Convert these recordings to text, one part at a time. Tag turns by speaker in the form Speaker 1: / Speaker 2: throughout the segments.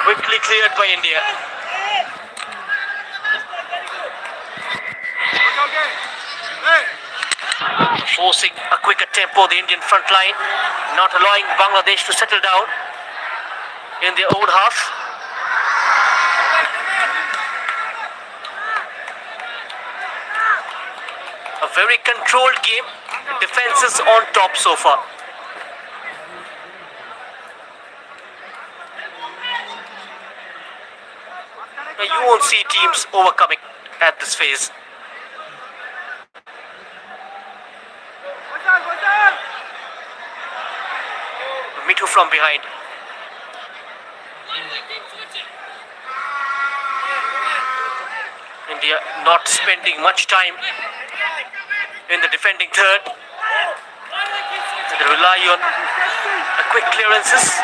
Speaker 1: Quickly cleared by India. Forcing a quicker tempo, the Indian front line, not allowing Bangladesh to settle down in their own half. A very controlled game. Defense is on top so far. Now you won't see teams overcoming at this phase. Mithu from behind. India not spending much time in the defending third. They rely on a quick clearances.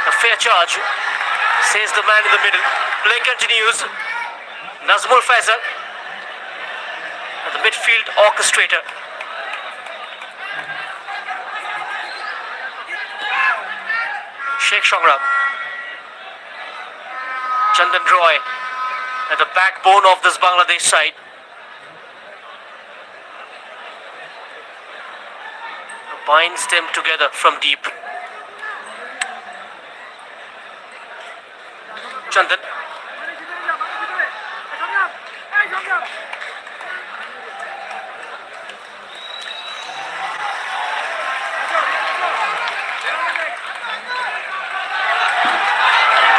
Speaker 1: A fair charge, says the man in the middle. Play continues. Nazmul Faisal, the midfield orchestrator. Sheikh Shongram. Chandan Roy at the backbone of this Bangladesh side. Binds them together from deep. Chandan.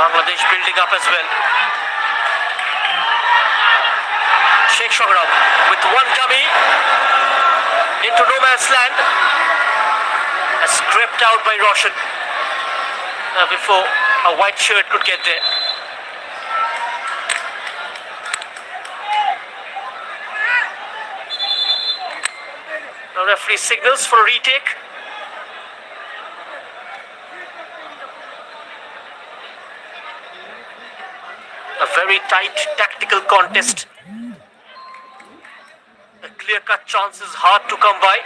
Speaker 1: Bangladesh building up as well. Sheikh Shongram with one dummy into no man's land. Scraped out by Roshan before a white shirt could get there. Now referee signals for a retake. A very tight tactical contest. A clear-cut chance is hard to come by.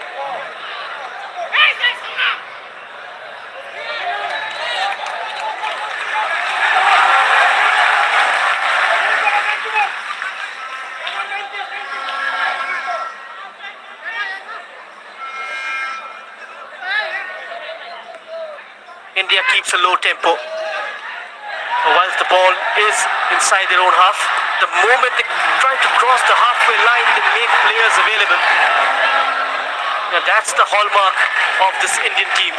Speaker 1: India keeps a low tempo. Whilst the ball is inside their own half, the moment they try to cross the halfway line, they make players available. Now that's the hallmark of this Indian team.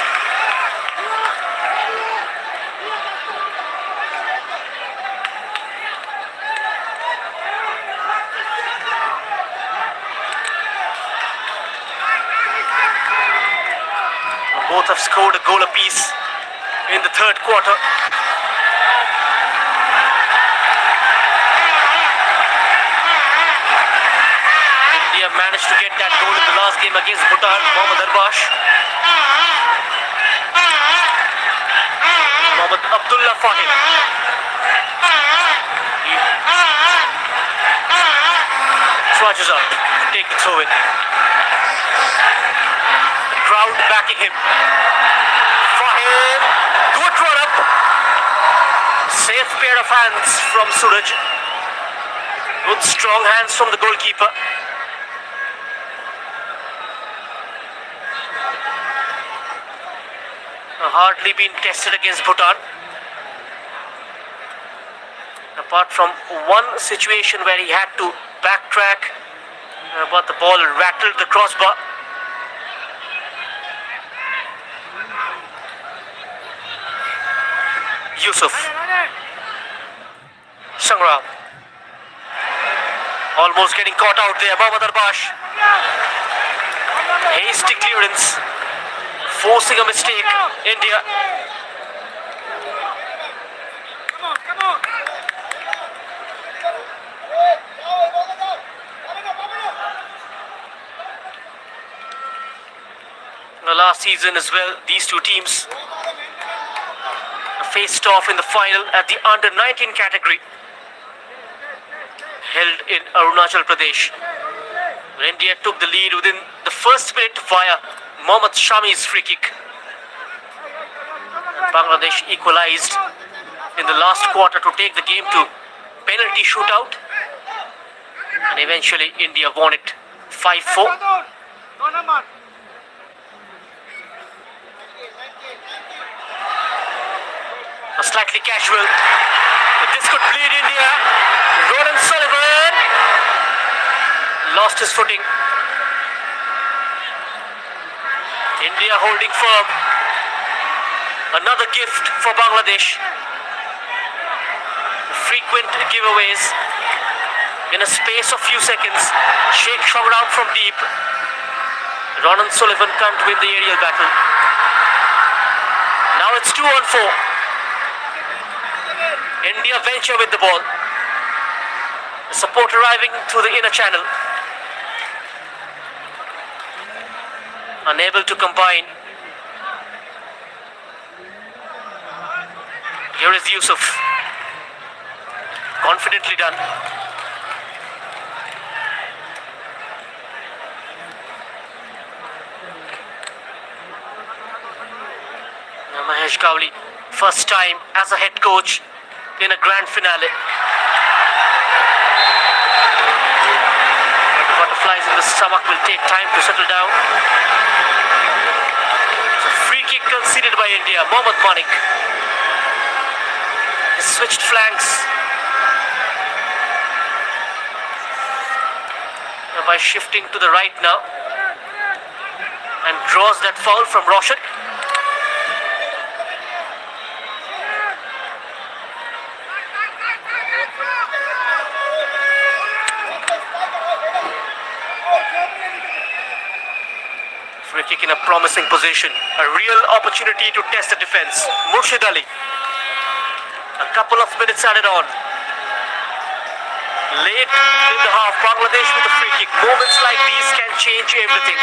Speaker 1: Both have scored a goal apiece in the third quarter. India managed to get that goal in the last game against Bhutan. Mohammad Arbash. Mohammad Abdullah Fahim. He trudges up to take the throw in. The crowd backing him. Fahim. Good run up. Safe pair of hands from Suraj. Good strong hands from the goalkeeper. Hardly been tested against Bhutan. Apart from one situation where he had to backtrack, but the ball rattled the crossbar. Yusuf. Sangram. Almost getting caught out there. Mohammad Arbash. Hasty clearance. Forcing a mistake. India.
Speaker 2: Come on.
Speaker 1: Last season as well, these two teams faced off in the final at the under-19 category. held in Arunachal Pradesh. When India took the lead within the first minute via Mohammad Shami's free kick. Bangladesh equalized in the last quarter to take the game to penalty shootout. And eventually India won it 5-4.
Speaker 2: No number.
Speaker 1: Slightly casual. But this could bleed India. Ronan Sullivan lost his footing. India holding firm. Another gift for Bangladesh. Frequent giveaways. In a space of few seconds, Sheikh Shongram from deep. Ronan Sullivan can't win the aerial battle. Now it's 2-on-4. India venture with the ball. The support arriving through the inner channel. Unable to combine. Here is Yusuf. Confidently done. Now Mahesh Gowli, first time as a head coach in a grand finale. The butterflies in the stomach will take time to settle down. It's a free kick conceded by India. Mohammad Manik. He switched flanks. By shifting to the right now. And draws that foul from Roshan. Free kick in a promising position. A real opportunity to test the defense. Murshid Ali. A couple of minutes added on. Late in the half, Bangladesh with a free kick. Moments like these can change everything.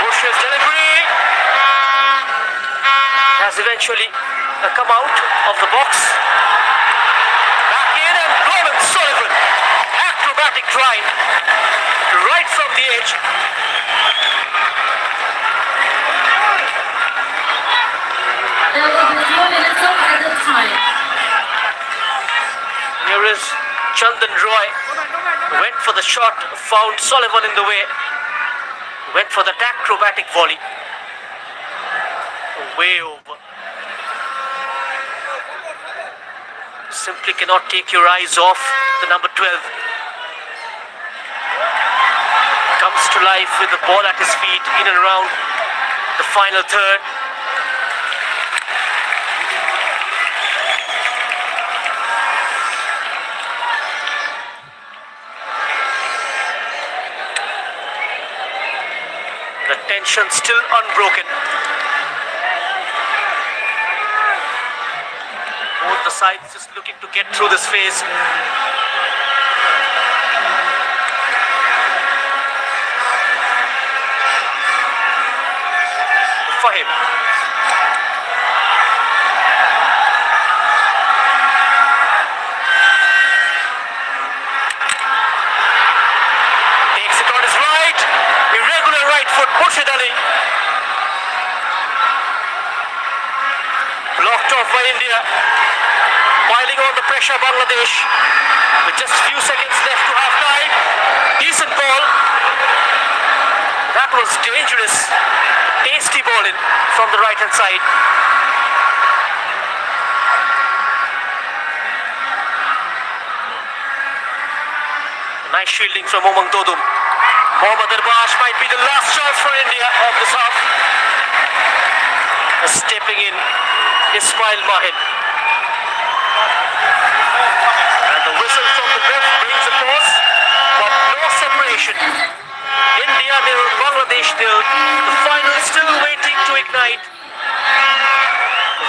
Speaker 1: Murshid's delivery has eventually come out of the box. Back in and Ronan Sullivan. Acrobatic drive. Right from the edge.
Speaker 3: There will be 4 minutes of added time.
Speaker 1: Here is Chandan Roy. Went for the shot, found Sullivan in the way. Went for the acrobatic volley. Way over. Simply cannot take your eyes off the number 12. Comes to life with the ball at his feet in and around the final third. The tension still unbroken. Both the sides just looking to get through this phase. For him. Takes it on his right. Irregular right foot. Murshid Ali. Blocked off by India. Piling on the pressure, Bangladesh. With just a few seconds left to half time. Decent ball. That was dangerous. Tasty ball in from the right hand side. Nice shielding from Umang Dodum. Mohammad Arbash might be the last chance for India of this half. Stepping in, Ismail Mahin. And the whistle from the ref brings a pause, but no separation. India nil, Bangladesh nil. The final still waiting to ignite.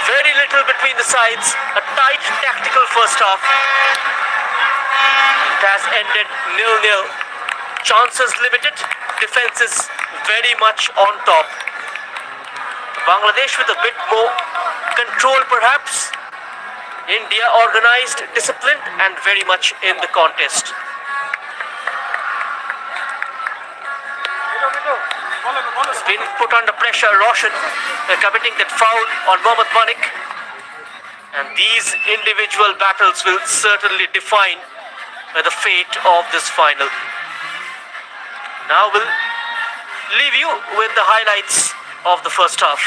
Speaker 1: Very little between the sides. A tight tactical first half. It has ended 0-0. Chances limited. Defenses very much on top. Bangladesh with a bit more control perhaps. India organized, disciplined, and very much in the contest. Has been put under pressure. Roshan committing that foul on Mohammad Manik. And these individual battles will certainly define the fate of this final. Now we'll leave you with the highlights of the first half.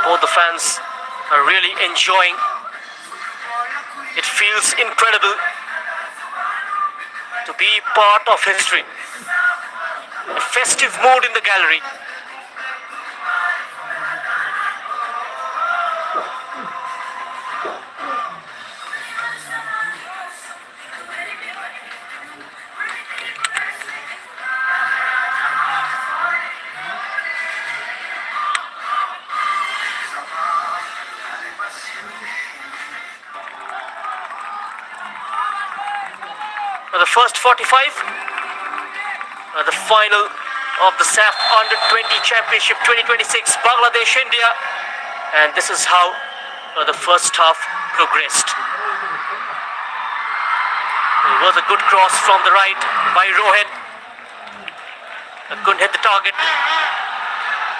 Speaker 1: Both the fans are really enjoying. It feels incredible to be part of history. A festive mood in the gallery. The first 45, the final of the SAF Under-20 Championship 2026, Bangladesh, India, and this is how the first half progressed. It was a good cross from the right by Rohit. Couldn't hit the target.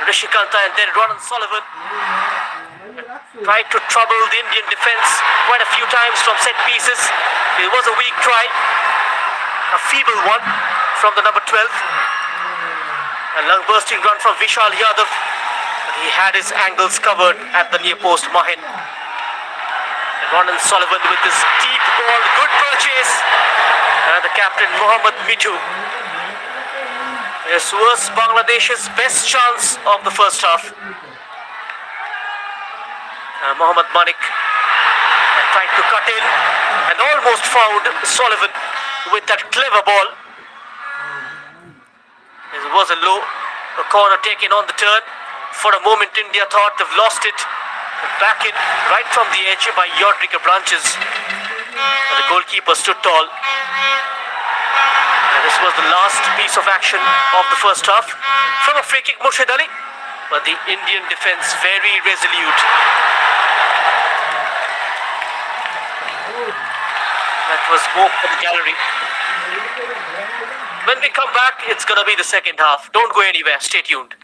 Speaker 1: Rishikanta and then Ronan Sullivan tried to trouble the Indian defence quite a few times from set pieces. It was a weak try. A feeble one from the number 12. A long bursting run from Vishal Yadav. But he had his angles covered at the near post, Mahin. And Ronan Sullivan with this deep ball, good purchase. And the captain, Mohammad Mitu. This was Bangladesh's best chance of the first half. Mohammad Manik tried to cut in and almost found Sullivan with that clever ball. It was a low corner taken on the turn. For a moment India thought they've lost it. Back in right from the edge by Yodrika Branches. And the goalkeeper stood tall. And this was the last piece of action of the first half. From a free kick, Murshid Ali. But the Indian defence very resolute. That was more for the gallery. When we come back, it's going to be the second half. Don't go anywhere. Stay tuned.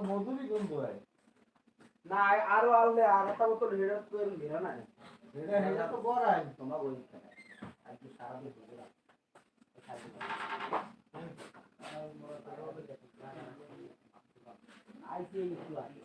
Speaker 4: মধুরই গন্ধ হয় না আরো আনলে আর একটা বোতল হেডা তো ঘেরা না হেডা তো বড় আই তোমরা ওই আর কি সারা দিন ঘেরা আইসি একটু আসি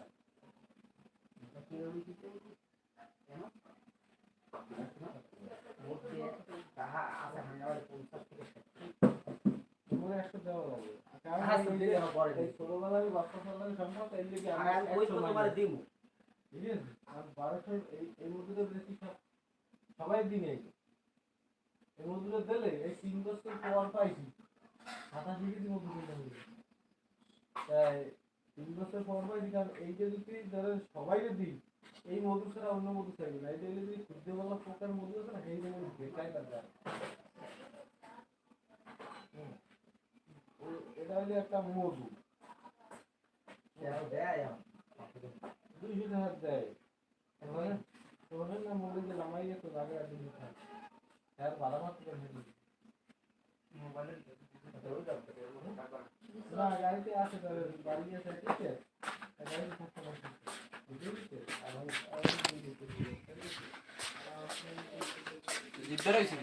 Speaker 4: তাহা আছে হাঙ্গারে 50 থেকে 60 মনে একটা দেওয়া লাগে ছোটবেলায় বাচ্চা ছোটবেলায় সম্ভব এর লিগে আমি ওই তোমার দিমু ঠিক আছে আর 1200 এই মধ্যে বেশি সবাই দিনে এই মধ্যে দিলে এই 3 বছর পর পাইছি 27 কেজি মধ্যে দিতে তাই 3 বছর পর পাইছি কারণ এই যে যদি ধরে সবাইকে দিই এই মধু ছাড়া অন্য মধু চাইবে না এই যে যদি খুদ্দেওয়ালা পোকার মধু আছে না সেই জন্য বেকাই না যায় এটা হলো একটা মধু দেয় 200 টাকা দেয় তোমার না মধু যে লামাই তো জায়গা দিন স্যার ভালো মাত্র মোবাইলের না গাড়িতে আছে বাড়ি আছে ঠিক আছে গাড়িতে থাকতে পারছি বুঝতে আর জিদ্দার হয়েছিল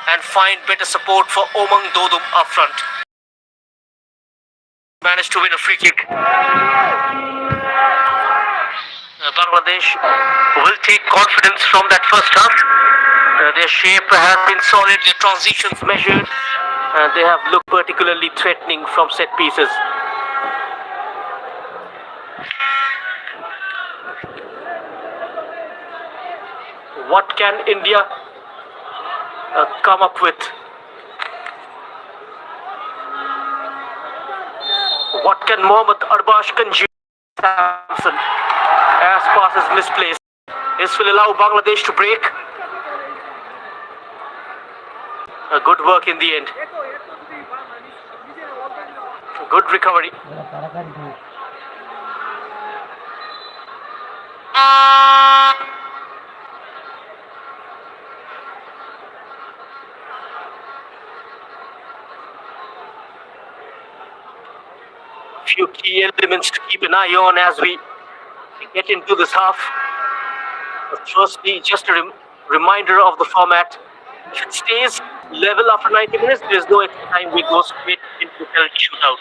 Speaker 1: and find better support for Omang Dodum up front. Managed to win a free kick. Bangladesh will take confidence from that first half. Their shape has been solid, their transitions measured, and they have looked particularly threatening from set pieces. What can India come up with? What can Mohammad Arbash conjure? Samson, as passes misplaced. This will allow Bangladesh to break. A good work in the end. Good recovery. Few key elements to keep an eye on as we get into this half. Firstly, just a reminder of the format. If it stays level after 90 minutes, there is no extra time. We go straight into the penalty shootout.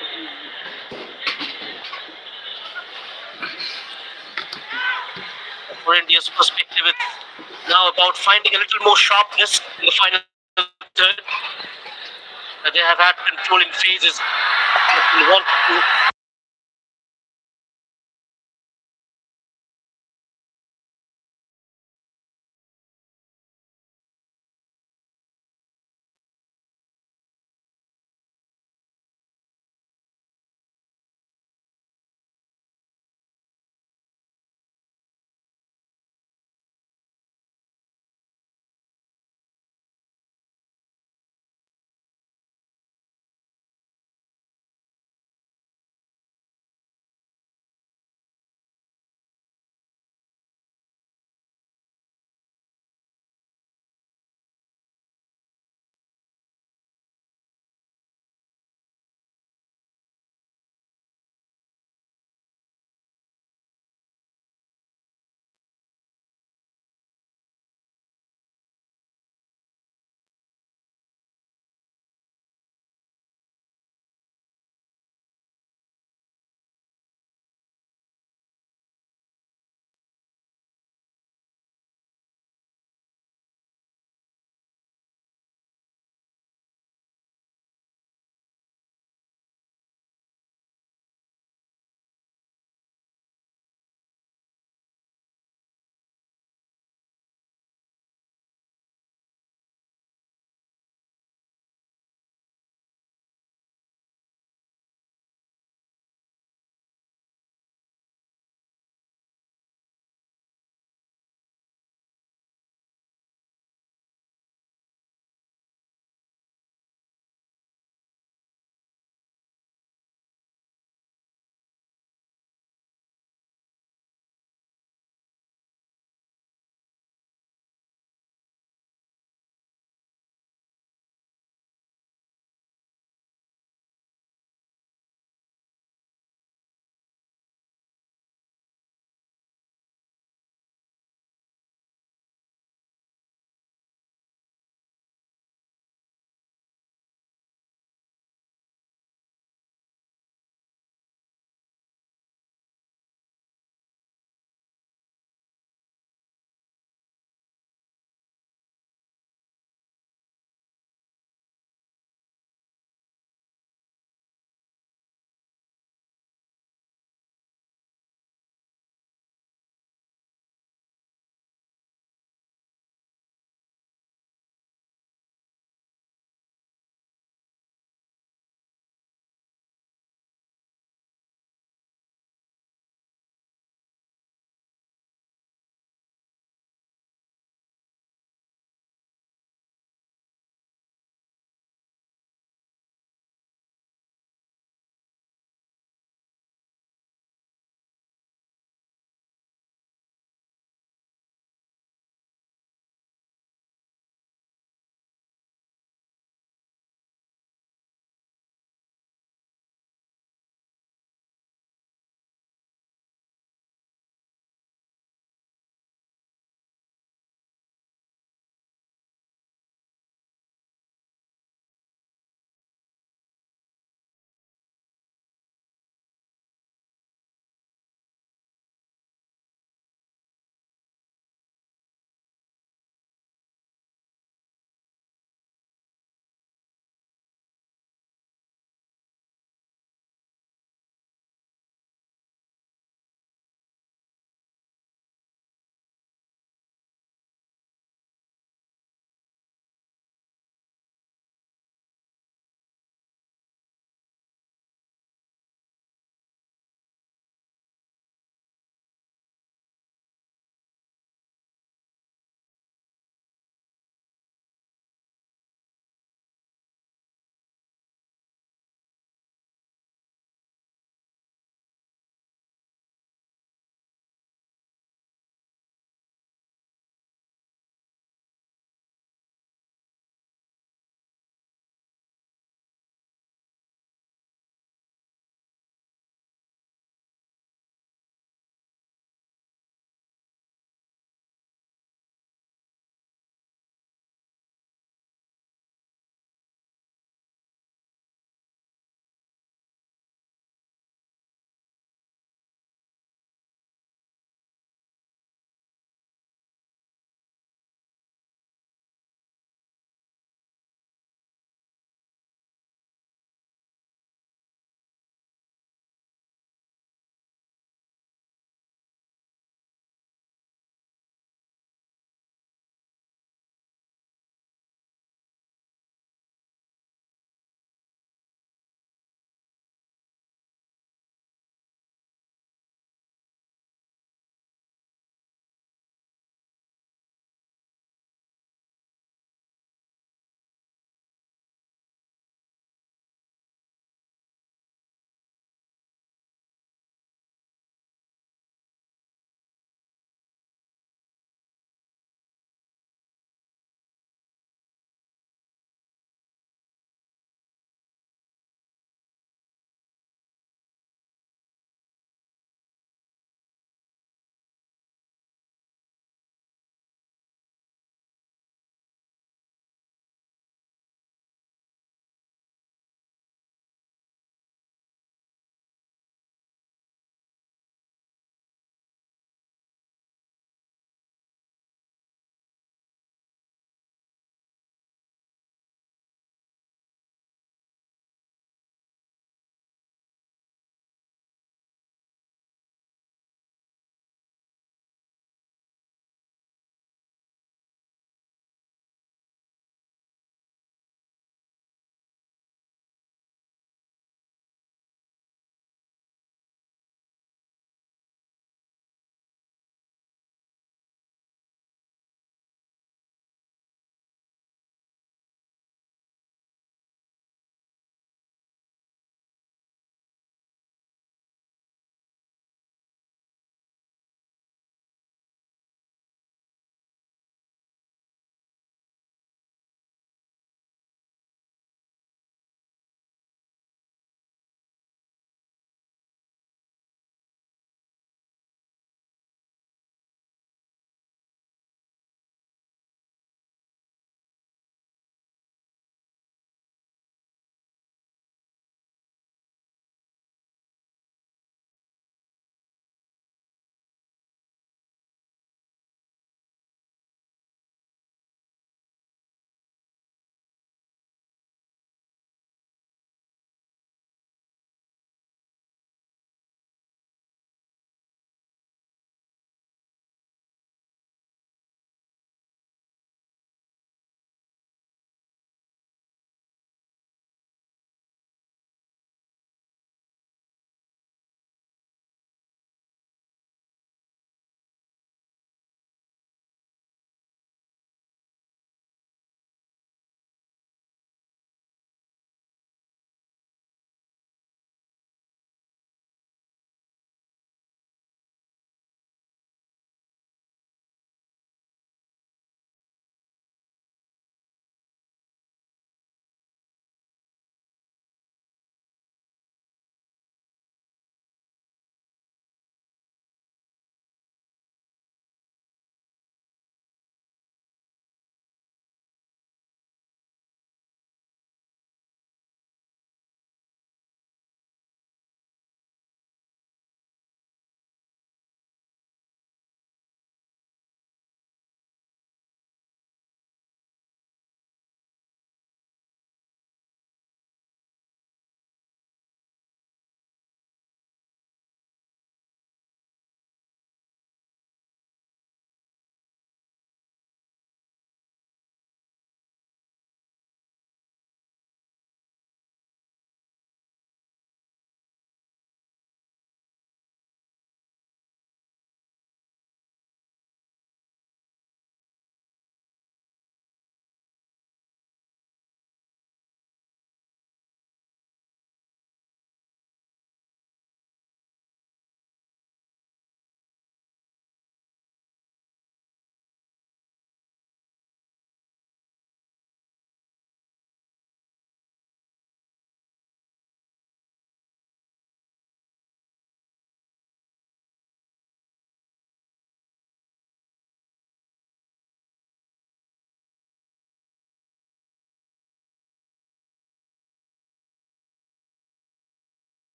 Speaker 1: For India's perspective, it's now about finding a little more sharpness in the final third. They have had control in phases. They want to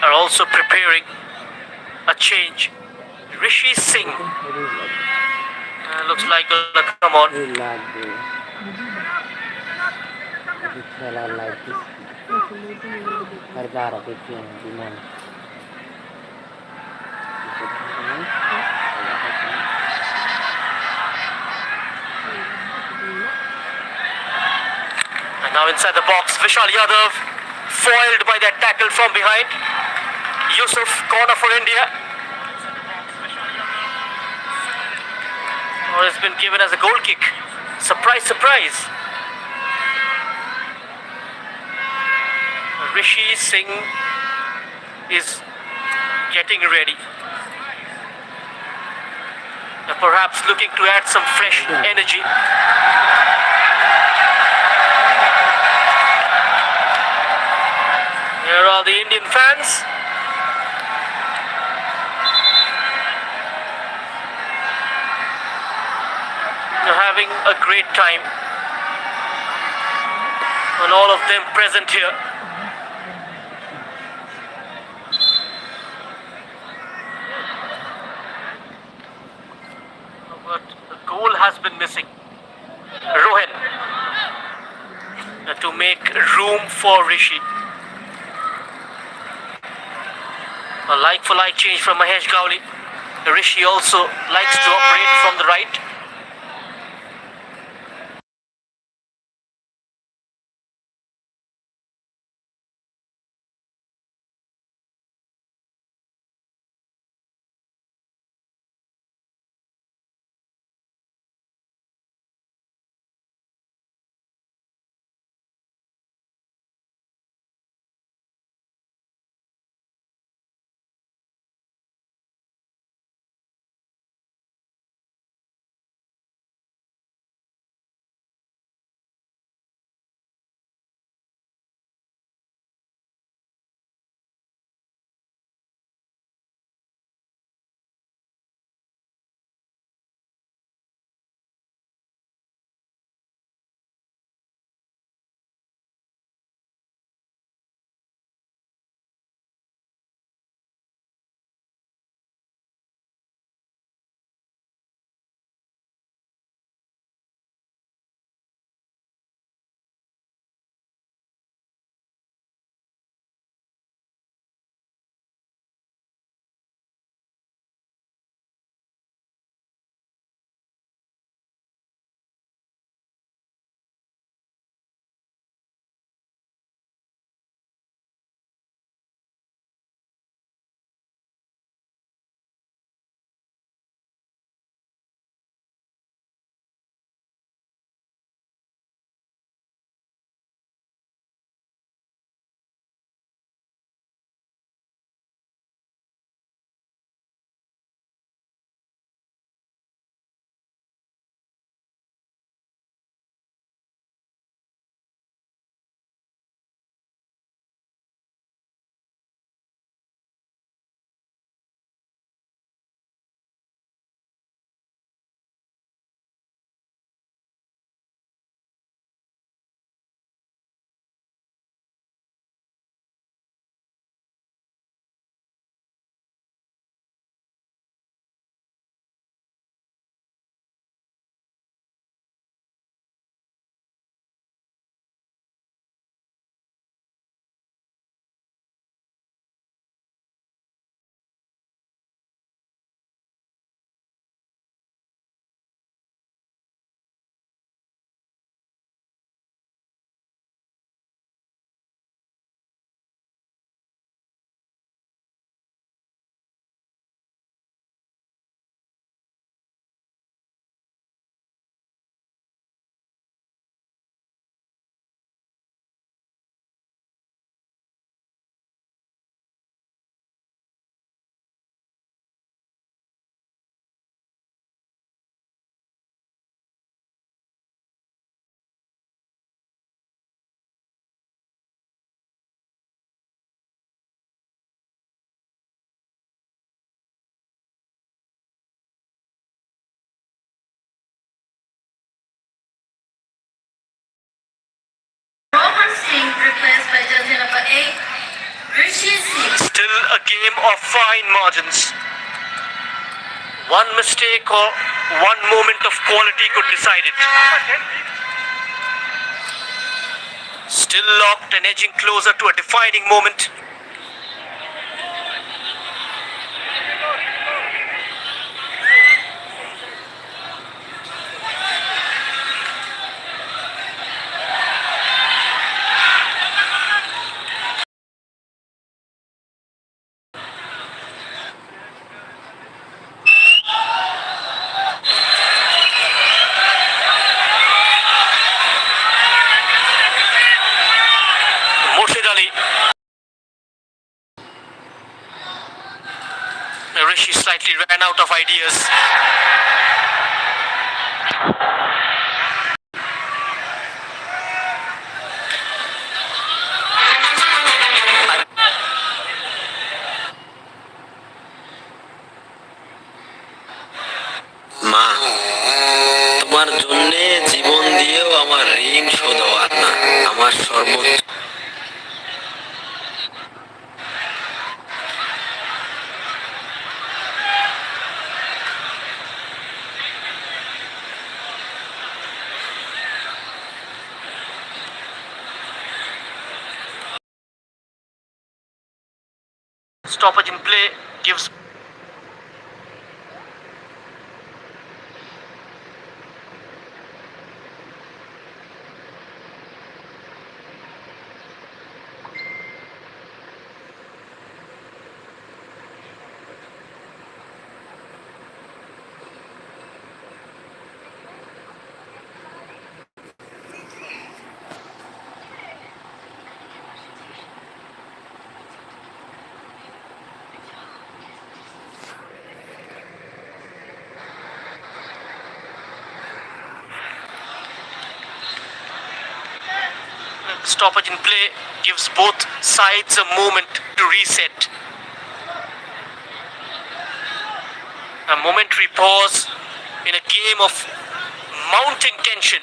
Speaker 1: are also preparing a change. Rishi Singh looks like gonna come on.
Speaker 5: লাগবে খেলা লাগবে আর যারা দেখি আমি বিমান
Speaker 1: And now inside the box, Vishal Yadav foiled by that tackle from behind. Yusuf, corner for India. Or it's been given as a goal kick. Surprise, surprise. Rishi Singh is getting ready. Perhaps looking to add some fresh energy. Here are the Indian fans. They're having a great time. And all of them present here. But the goal has been missing. Rohan to make room for Rishi. A like-for-like change from Mahesh Gowli. Rishi also likes to operate from the right. of fine margins. One mistake or one moment of quality could decide it. Still locked and edging closer to a defining moment. Morshid Ali. Rishi slightly ran out of ideas.
Speaker 6: মা, তোমার জন্যে জীবন দিয়েও আমার ঋণ শোধ হওয়ার না। আমার সর্বোচ্চ
Speaker 1: Stoppage in play gives stoppage in play gives both sides a moment to reset. A momentary pause in a game of mounting tension.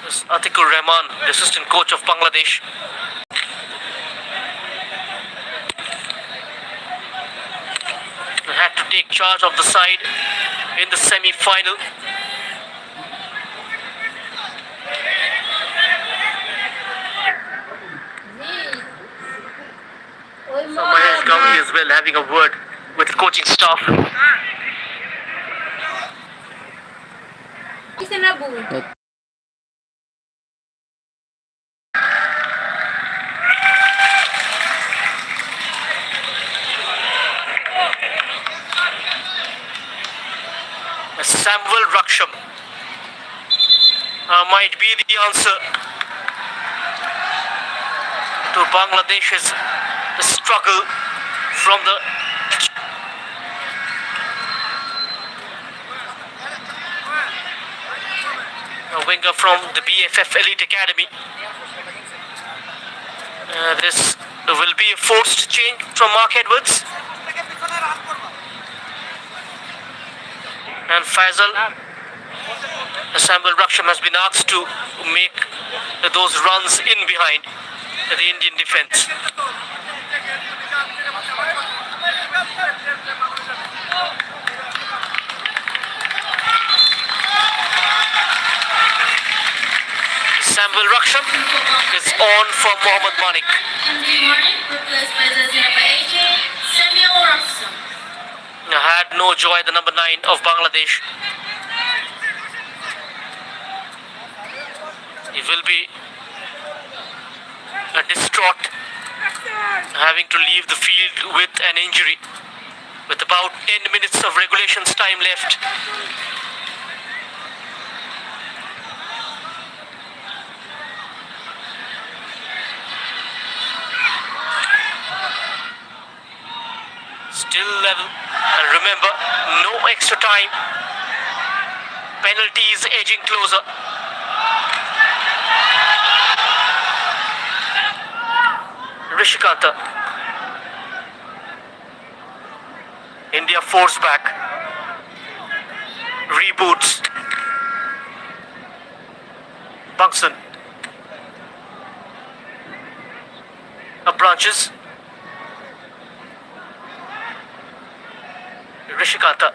Speaker 1: This is Atikur Rahman, the assistant coach of Bangladesh. Had to take charge of the side in the semi-final. So Mahesh Gowri as well having a word with the coaching staff.
Speaker 3: Listen, Abu.
Speaker 1: Samuel Raksham might be the answer to Bangladesh's struggle from the winger from the BFF Elite Academy. This will be a forced change from Mark Edwards. And Faisal, Samuel Raksham has been asked to make those runs in behind the Indian defence. Samuel Raksham is on for Mohammad Manik.
Speaker 3: Replaced by the number 18, Samuel Raksham.
Speaker 1: Had no joy, the number 9 of Bangladesh. He will be distraught, having to leave the field with an injury, with about 10 minutes of regulations time left. Still level, and remember, no extra time. Penalties edging closer. Rishikanta. India force back. Reboots. Bangsun. Up branches. Rishikanta.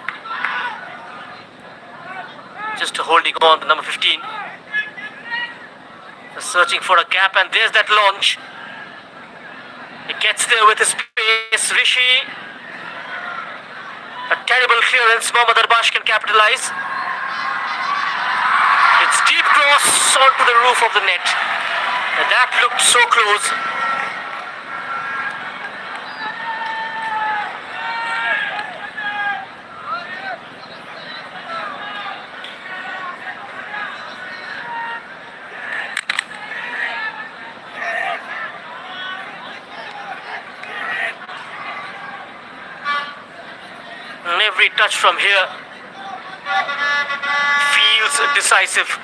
Speaker 1: Just holding on to number 15. Searching for a gap, and there's that launch. He gets there with his pace. Rishi. A terrible clearance. Mohammad Arbash can capitalize. It's deep cross onto the roof of the net. And that looked so close. And every touch from here feels decisive.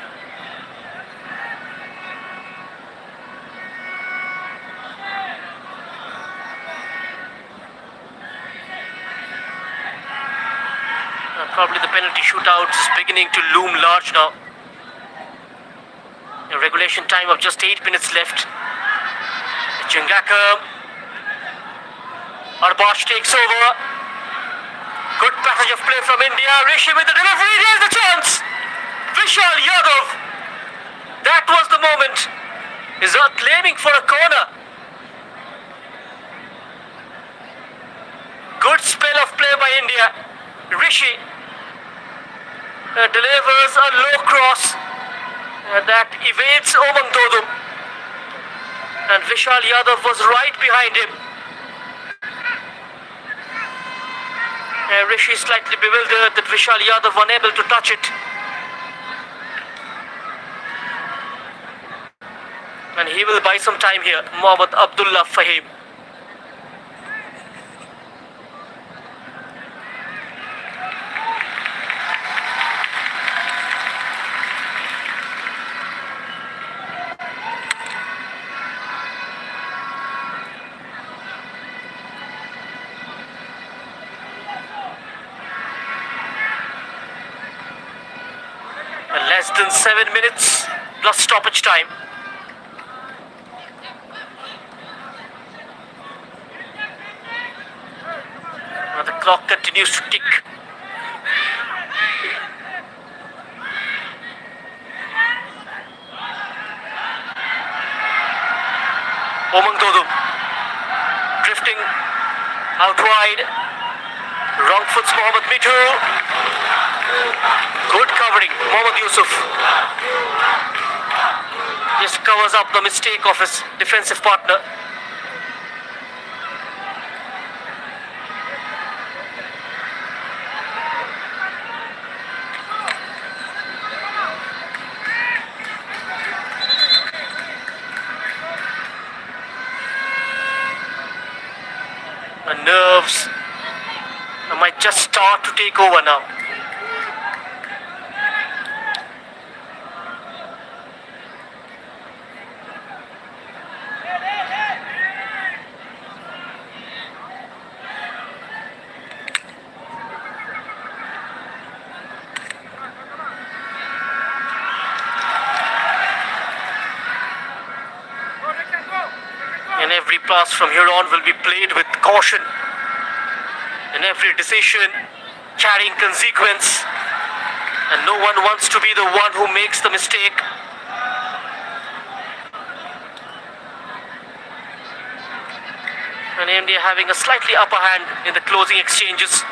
Speaker 1: Probably the penalty shootout is beginning to loom large now. A regulation time of just 8 minutes left. Chungaka. Arbash takes over. Good passage of play from India. Rishi with the delivery. There's the chance. Vishal Yadav. That was the moment. He's claiming for a corner. Good spell of play by India. Rishi delivers a low cross that evades Omang Dodum. And Vishal Yadav was right behind him. Rishi slightly bewildered that Vishal Yadav unable to touch it. And he will buy some time here. Mohammad Abdullah Fahim. Less than 7 minutes plus stoppage time. And the clock continues to tick. Omang Dodum drifting out wide. Wrong foot's Mohammad Mitu. Good covering, Mohammad Yusuf. Just covers up the mistake of his defensive partner. The nerves might just start to take over now. And every pass from here on will be played with caution. And every decision carrying consequence. And no one wants to be the one who makes the mistake. And India having a slightly upper hand in the closing exchanges.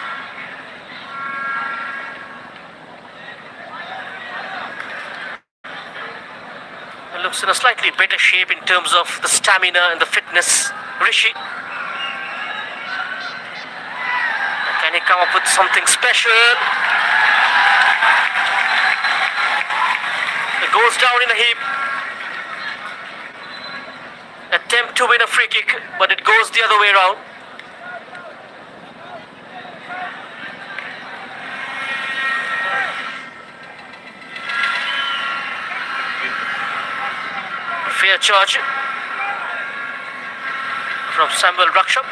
Speaker 1: It looks in a slightly better shape in terms of the stamina and the fitness. Rishi. Can he come up with something special? It goes down in a heap. Attempt to win a free kick, but it goes the other way around. Fair charge from Samuel Rakshap.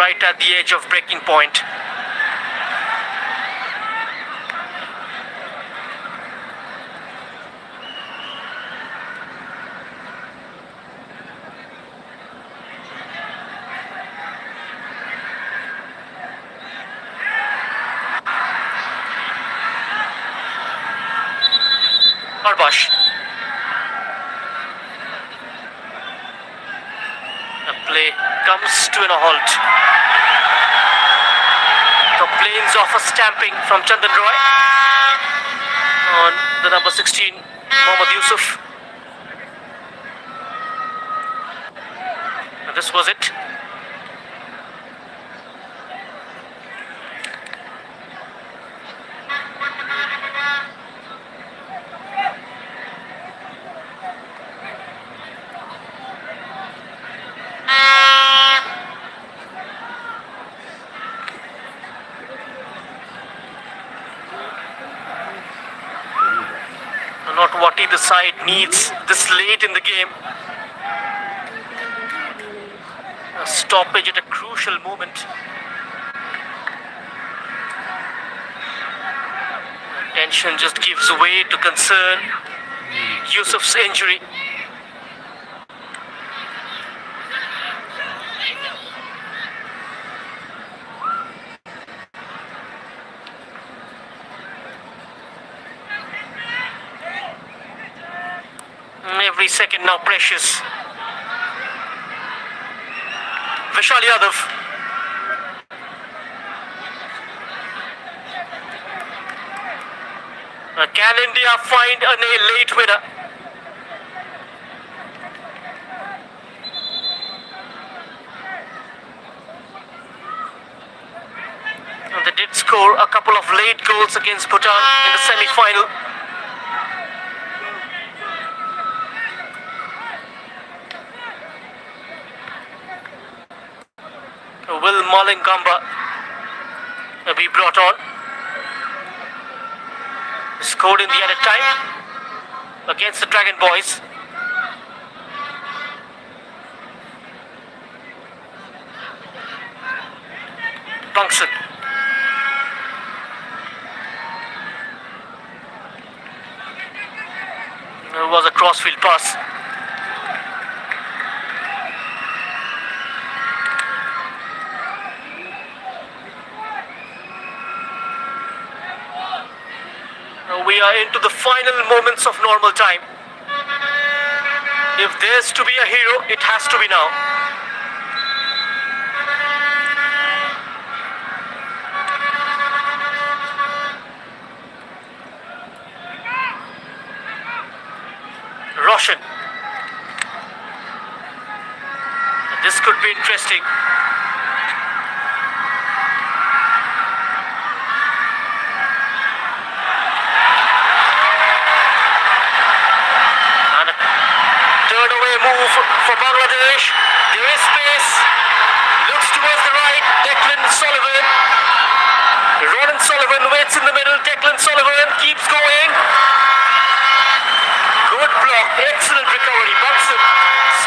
Speaker 1: right at the edge of breaking point. Arbash. The play comes to a halt. Complains of a stamping from Chandan Roy on the number 16, Mohammad Yusuf. And this was it. Not what either side needs this late in the game. A stoppage at a crucial moment. Tension just gives way to concern. Yusuf's injury. Every second now precious. Vishal Yadav. Can India find a late winner? And they did score a couple of late goals against Bhutan in the semi-final. Will Malingamba be brought on? Scored in the added time against the Dragon Boys. Bungson. It was a crossfield pass. We are into the final moments of normal time. If there's to be a hero, it has to be now. Roshan. This could be interesting. Move for Bangladesh. There is space. Looks towards the right. Declan Sullivan. Ronan Sullivan waits in the middle. Declan Sullivan keeps going. Good block. Excellent recovery. Bungson.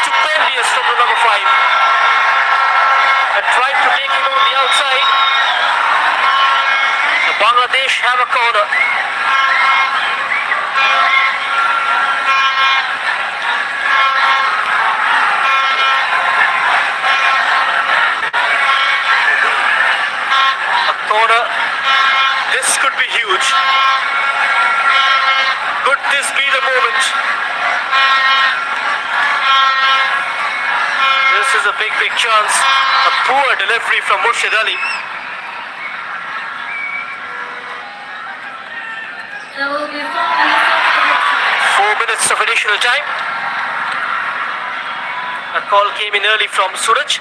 Speaker 1: Stupendous from the number 5. And tried to take him on the outside. The Bangladesh have a corner. This could be huge. Could this be the moment? This is a big chance. A poor delivery from Murshid Ali.
Speaker 3: There will be 4 minutes
Speaker 1: 4 minutes
Speaker 3: of
Speaker 1: of additional time. A call came in early from Suraj.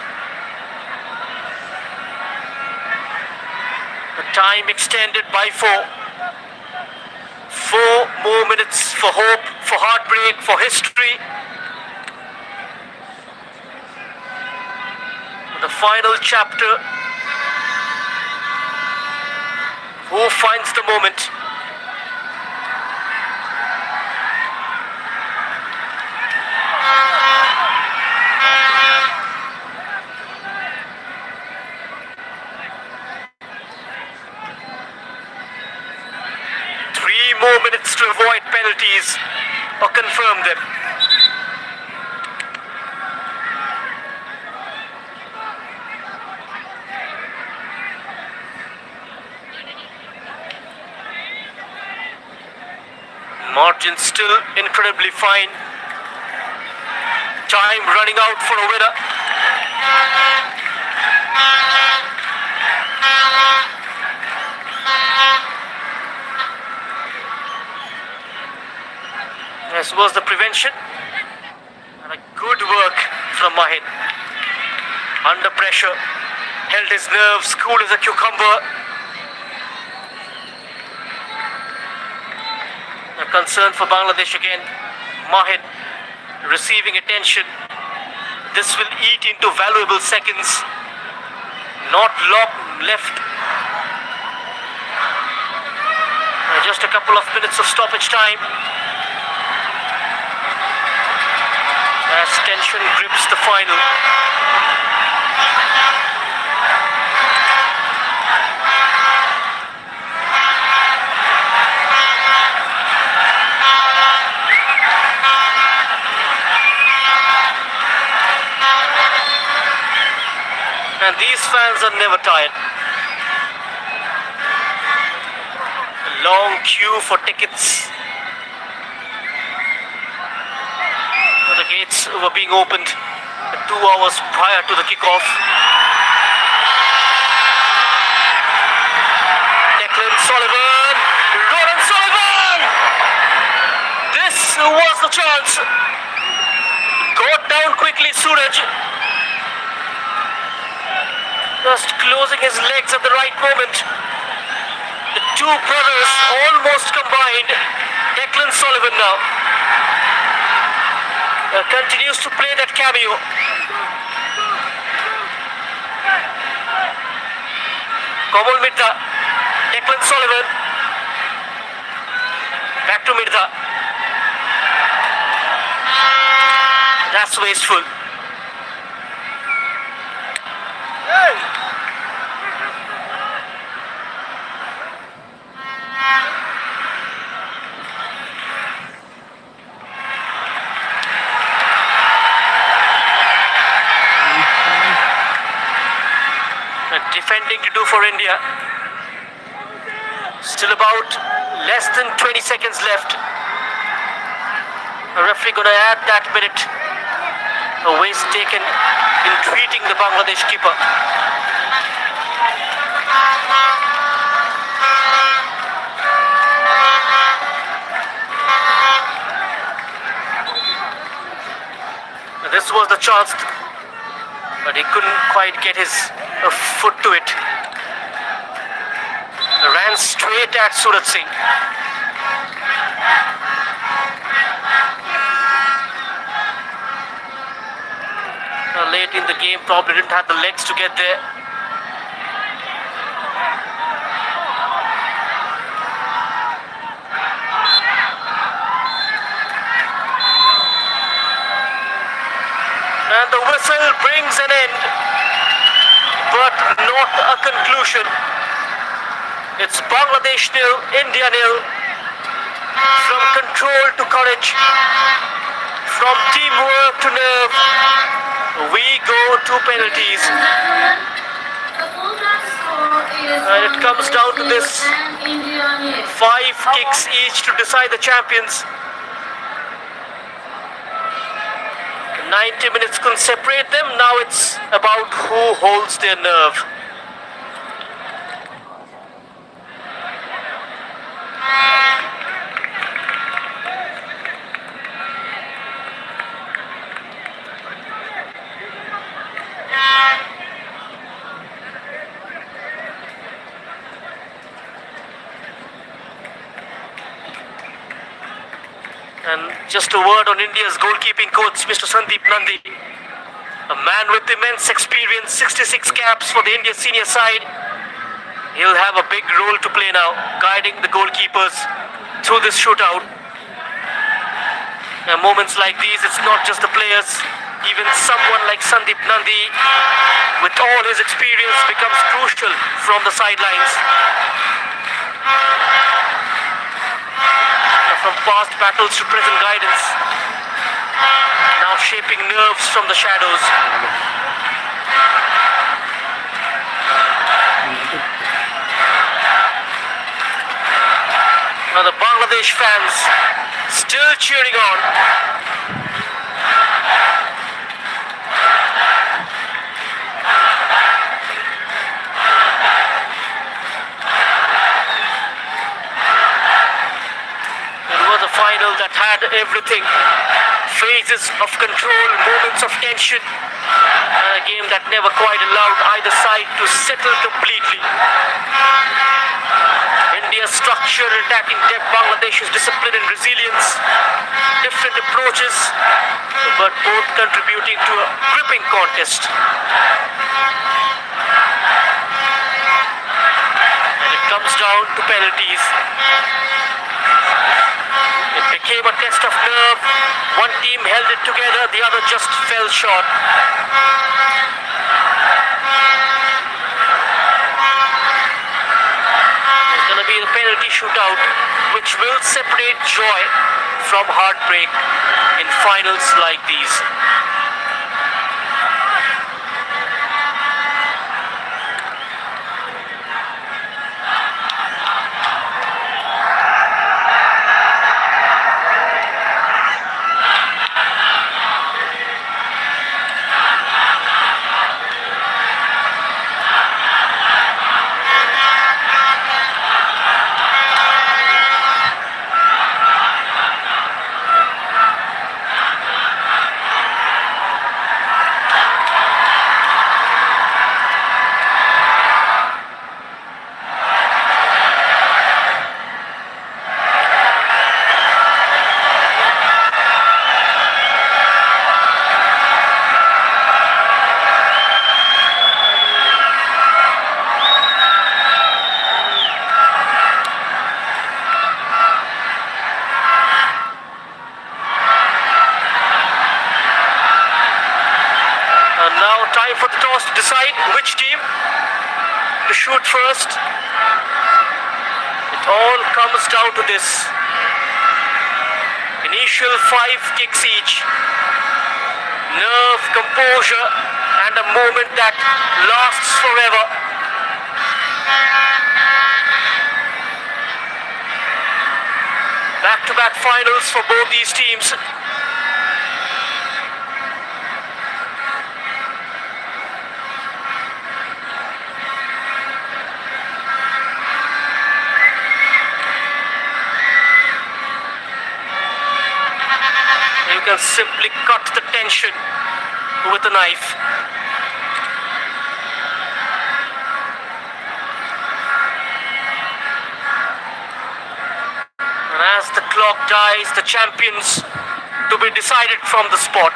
Speaker 1: Time extended by 4. 4 more minutes for hope, for heartbreak, for history. The final chapter. Who finds the moment? more minutes to avoid penalties or confirm them. Margin still incredibly fine. Time running out for a winner. This was the prevention. And a good work from Mahid. Under pressure. Held his nerves, cool as a cucumber. A concern for Bangladesh again. Mahid receiving attention. This will eat into valuable seconds. Not left. Just a couple of minutes of stoppage time. As tension grips the final. And these fans are never tired. A long queue for tickets. The gates were being opened 2 hours prior to the kickoff. Declan Sullivan, Ronan Sullivan! This was the chance. Got down quickly, Suraj. Just closing his legs at the right moment. The two brothers almost combined. Declan Sullivan now continues to play that cameo. Komal Mirza, Declan Sullivan. Back to Mirza. That's wasteful. Defending to do for India. Still about less than 20 seconds left. A referee going to add that minute. A waste taken in treating the Bangladesh keeper. This was the chance, but he couldn't quite get his foot to it. Ran straight at Suraj Singh. Late in the game, probably didn't have the legs to get there. And the whistle brings an end, but not a conclusion. It's Bangladesh nil, India nil. From control to courage, from teamwork to nerve, we go to penalties. And it comes down to this. 5 kicks each to decide the champions. 90 minutes couldn't separate them. Now it's about who holds their nerve. And just a word on India's goalkeeping coach, Mr. Sandeep Nandi. A man with immense experience, 66 caps for the India senior side. He'll have a big role to play now, guiding the goalkeepers through this shootout. And moments like these, it's not just the players. Even someone like Sandeep Nandi, with all his experience, becomes crucial from the sidelines. from past battles to present guidance. Now shaping nerves from the shadows. Now the Bangladesh fans still cheering on. It was a final that had everything. Phases of control, moments of tension, and a game that never quite allowed either side to settle completely. India's structure, attacking depth, Bangladesh's discipline and resilience, different approaches, but both contributing to a gripping contest. And it comes down to penalties. It became a test of nerve. One team held it together, the other just fell short. There's going to be the penalty shootout, which will separate joy from heartbreak in finals like these. Now time for the toss to decide which team to shoot first. It all comes down to this. Initial 5 kicks each. Nerve, composure, and a moment that lasts forever. Back-to-back finals for both these teams. You can simply cut the tension with a knife. And as the clock dies, the champions to be decided from the spot.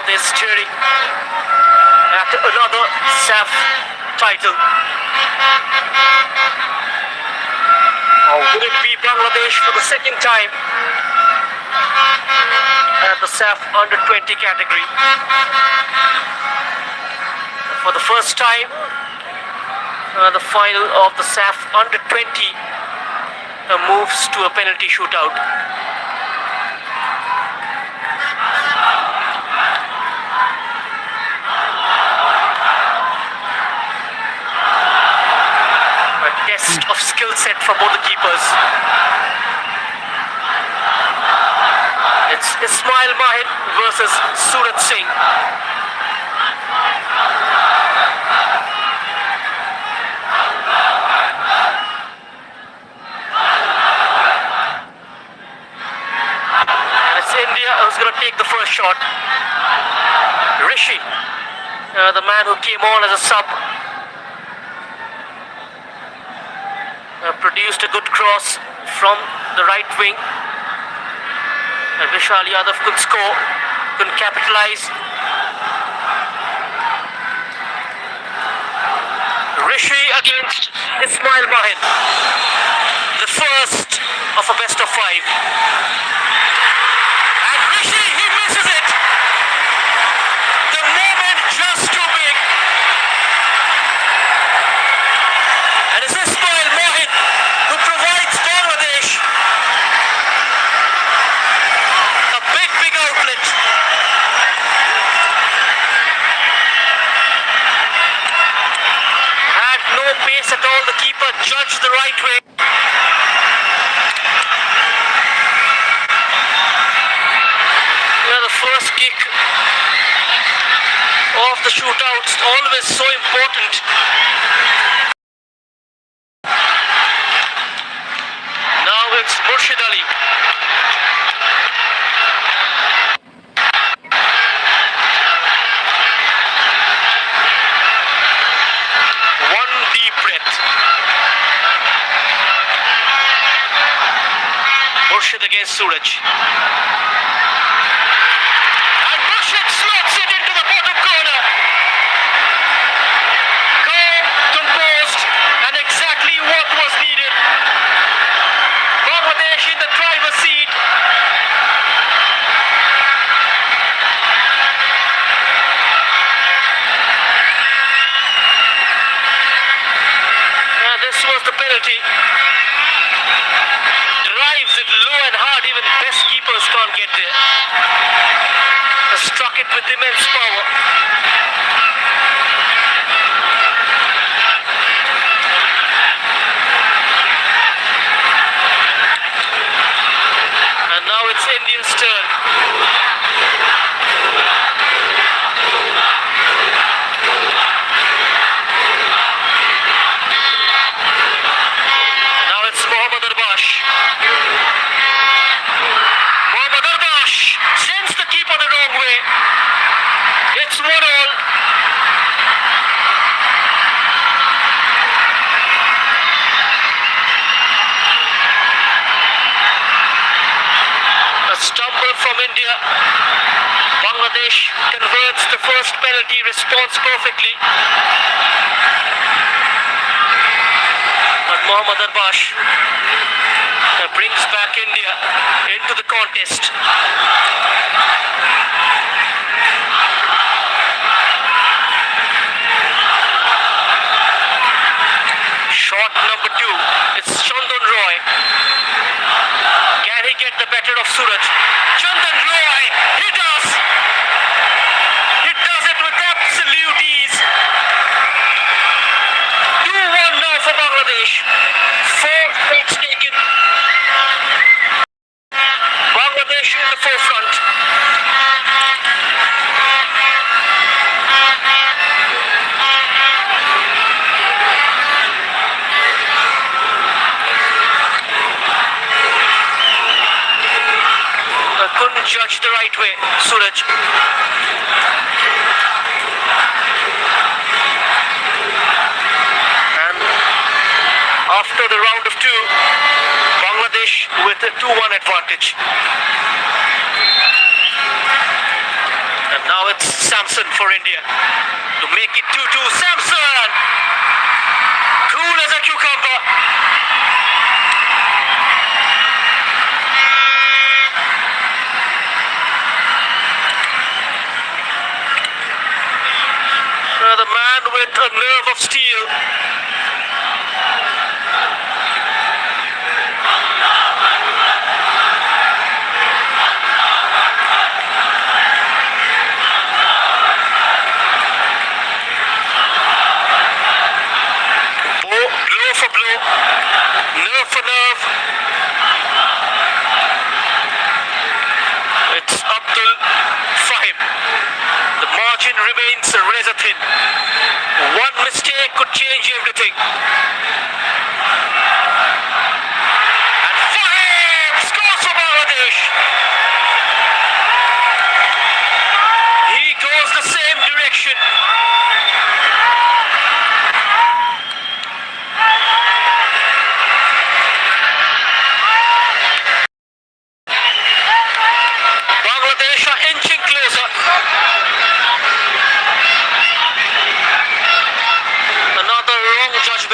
Speaker 1: They're staring at another SAF title. Or will it be Bangladesh for the second time at the SAF under 20 category? For the first time, the final of the SAF under 20 moves to a penalty shootout. Test of skill set for both the keepers. It's Ismail Mahid versus Surat Singh. And it's India who's going to take the first shot. Rishi, the man who came on as a sub, produced a good cross from the right wing. And Vishal Yadav couldn't score, couldn't capitalize. Rishi against Ismail Mahin. The first of a best of five. And Rishi, he misses it. The moment just too big. And it's Ismail Mahin who provides Bangladesh a big outlet. Had no pace at all. The keeper judged the right way. The first kick of the shootout, always so important. Now it's Murshid Ali. One deep breath. Murshid against Suraj. And Murshid slots it into the bottom corner. Calm, composed, and exactly what was needed. Bangladesh in the driver's seat. This was the penalty. Drives it low and hard, even best keepers can't get there. Struck it with immense power. And now it's India's turn. Now it's Mohammad Arbash. Mohammad Arbash sends the keeper the wrong way. It's 1-1. A stumble from India. Bangladesh converts the first penalty response perfectly. But Mohammad Arbash brings back India into the contest. Shot number 2. It's Chandan Roy. Can he get the better of Suraj? Chandan Roy, he does. He does it with absolute ease. 2-1 now for Bangladesh. 4 points taken. Bangladesh in the forefront. Couldn't judge the right way, Suraj. And after the round of 2, Bangladesh with a 2-1 advantage. And now it's Samson for India to make it 2-2. Samson! Cool as a cucumber. The man with a nerve of steel. Blow for blow, nerve for nerve. It's Abdul Fahim. The margin remains razor thin. One mistake could change everything. And Fahim scores for Bangladesh. He goes the same direction. Bangladesh are inching closer. Another wrong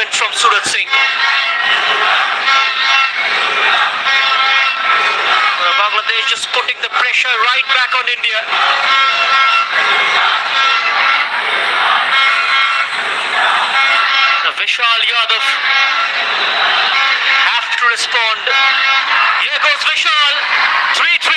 Speaker 1: attempt from Surat Singh. Bangladesh just putting the pressure right back on India. Vishal Yadav have to respond. Here goes Vishal. 3-3.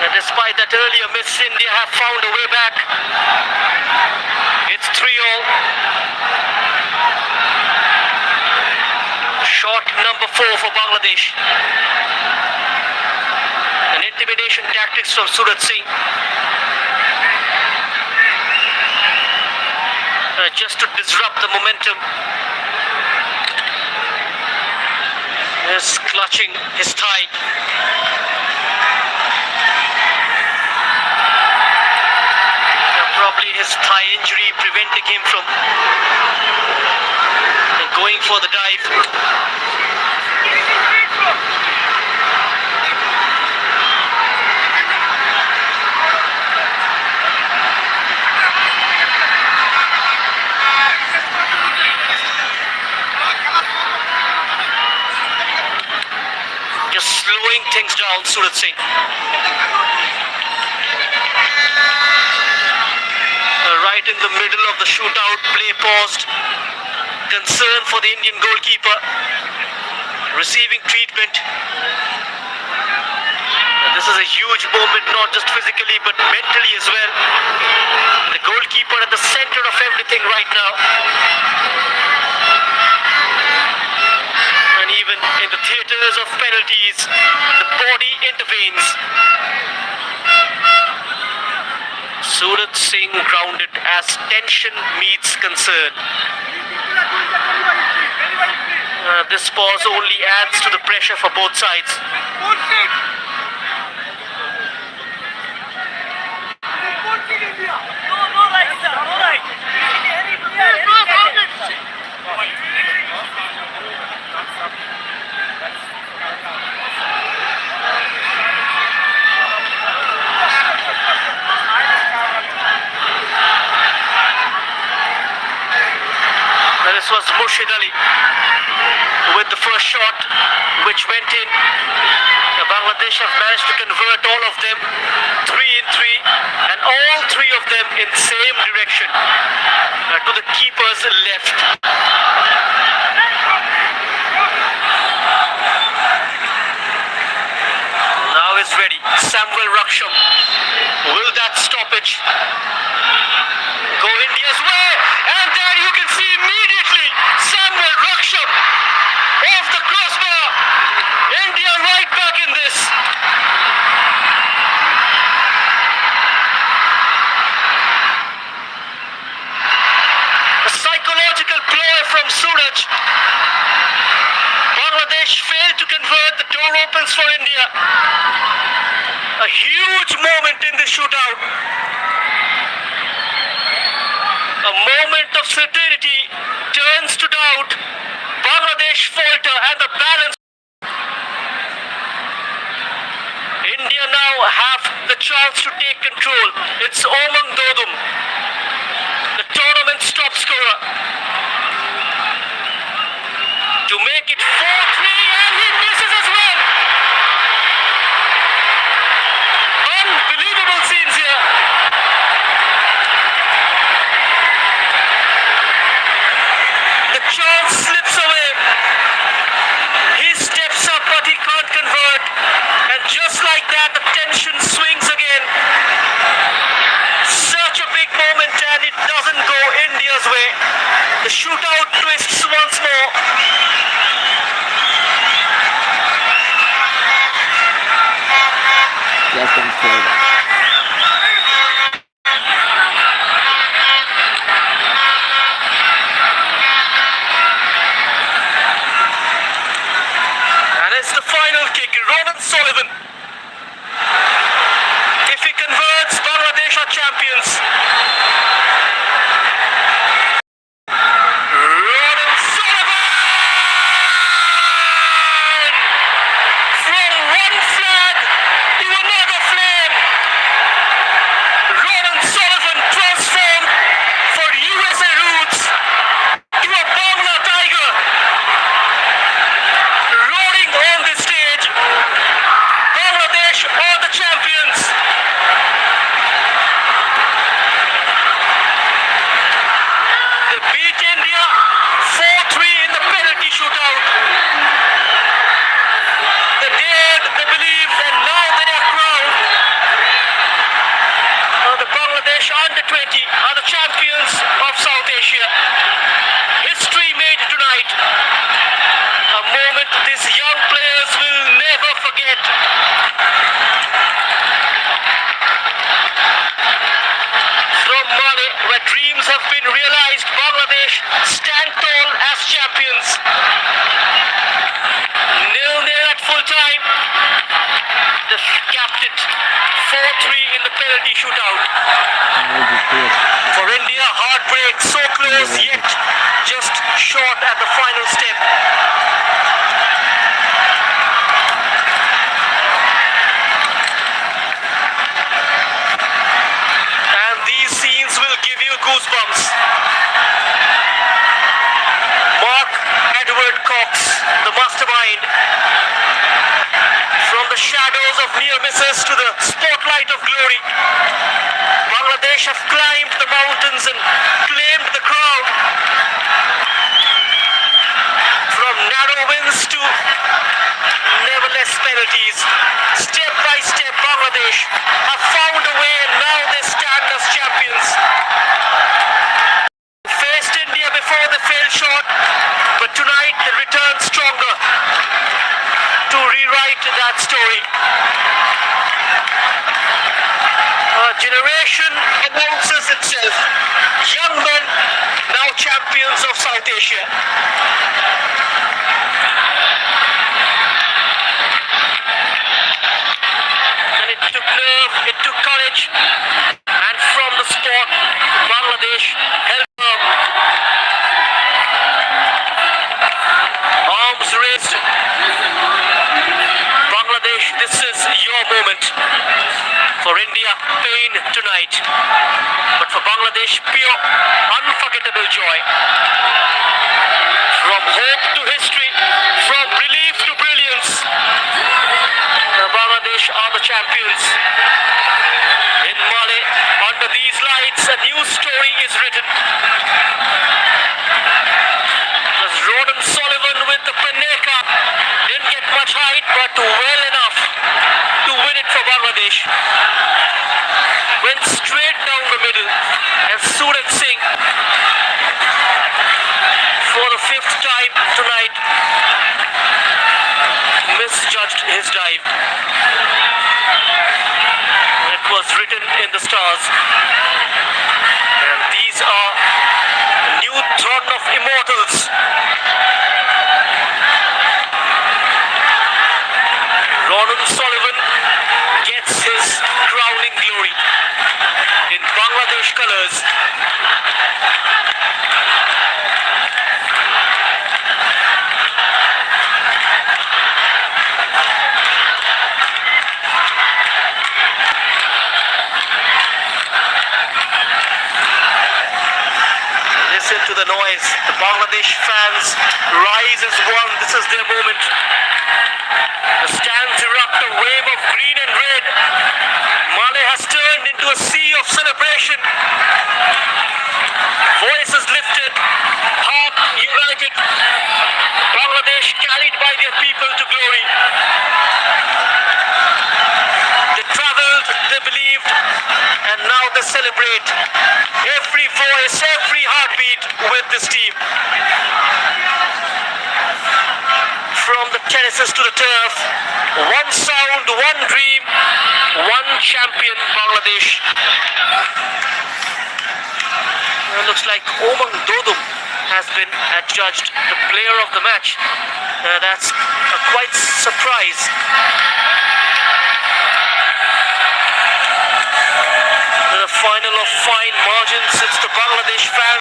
Speaker 1: Despite that earlier miss, India have found a way back. It's 3-all. Shot number 4 for Bangladesh. An intimidation tactics from Surat Singh. Just to disrupt the momentum. He's clutching his thigh. Probably his thigh injury preventing him from going for the dive. Just slowing things down, Surat Singh. Right in the middle of the shootout, play paused. Concern for the Indian goalkeeper. Receiving treatment. This is a huge moment, not just physically but mentally as well. The goalkeeper at the center of everything right now. And even in the theatres of penalties, the body intervenes. Surat Singh grounded as tension meets concern. This pause only adds to the pressure for both sides. This was Murshid Ali with the first shot, which went in. Bangladesh have managed to convert all of them, 3 in 3, and all 3 of them in the same direction, to the keeper's left. Now is ready, Samuel Raksham. Will that stoppage go India's way? And there you can see immediately Samuel Raksham off the crossbar. India right back in this. A psychological ploy from Suraj. Bangladesh failed to convert, the door opens for India. A huge moment in this shootout. A moment of certainty turns to doubt. Bangladesh falter and the balance. India now have the chance to take control. It's Omang Dodum, the tournament's top scorer, to make it 4-3, and he misses as well. Unbelievable scenes here. The chance slips away. He steps up, but he can't convert. And just like that, the tension swings again. Such a big moment, and it doesn't go India's way. The shootout twists once more.
Speaker 5: Yes, I'm sure.
Speaker 1: And it's the final kick, Ronan Sullivan. If he converts penalty shootout.
Speaker 5: ওই দেখতে পাচ্ছি।
Speaker 1: For India, heartbreak, so close yet just short at the final step. And these scenes will give you goosebumps. Mark Edward Cox, the mastermind. From the shadows of near misses to the spotlight of glory, Bangladesh have climbed the mountains and claimed the crown. From narrow wins to nevertheless penalties, step by step Bangladesh have found a way and now they stand as champions. Faced India before they fell short, but tonight they return stronger to rewrite that story. A generation announces itself. Young men, now champions of South Asia. And it took nerve, it took courage, and from the spot, Bangladesh held firm. Arms raised. Bangladesh, this is your moment. For India, pain tonight. But for Bangladesh, pure, unforgettable joy. From hope to history, from relief to brilliance, Bangladesh are the champions. In Male, under these lights, a new story is written. As Ronan Sullivan with the Penneka didn't get much height, but well enough to win it for Bangladesh. Went straight down the middle, and Suraj Singh, for the fifth time tonight, misjudged his dive. It was written in the stars. And these are a new throne of immortals. Ronan Sullivan gets his crowning glory in Bangladesh colours. Listen to the noise. The Bangladesh fans rise as one. This is their moment. The stands erupt a wave of green and red. Male has turned into a sea of celebration. Voices lifted, heart united. Bangladesh carried by their people to glory. They travelled, they believed, and now they celebrate. Every voice, every heartbeat with this team. From the terraces to the turf, one sound, one dream, one champion Bangladesh. It looks like Omang Dodum has been adjudged the player of the match. That's a quite surprise. The final of fine margins. It's the Bangladesh fans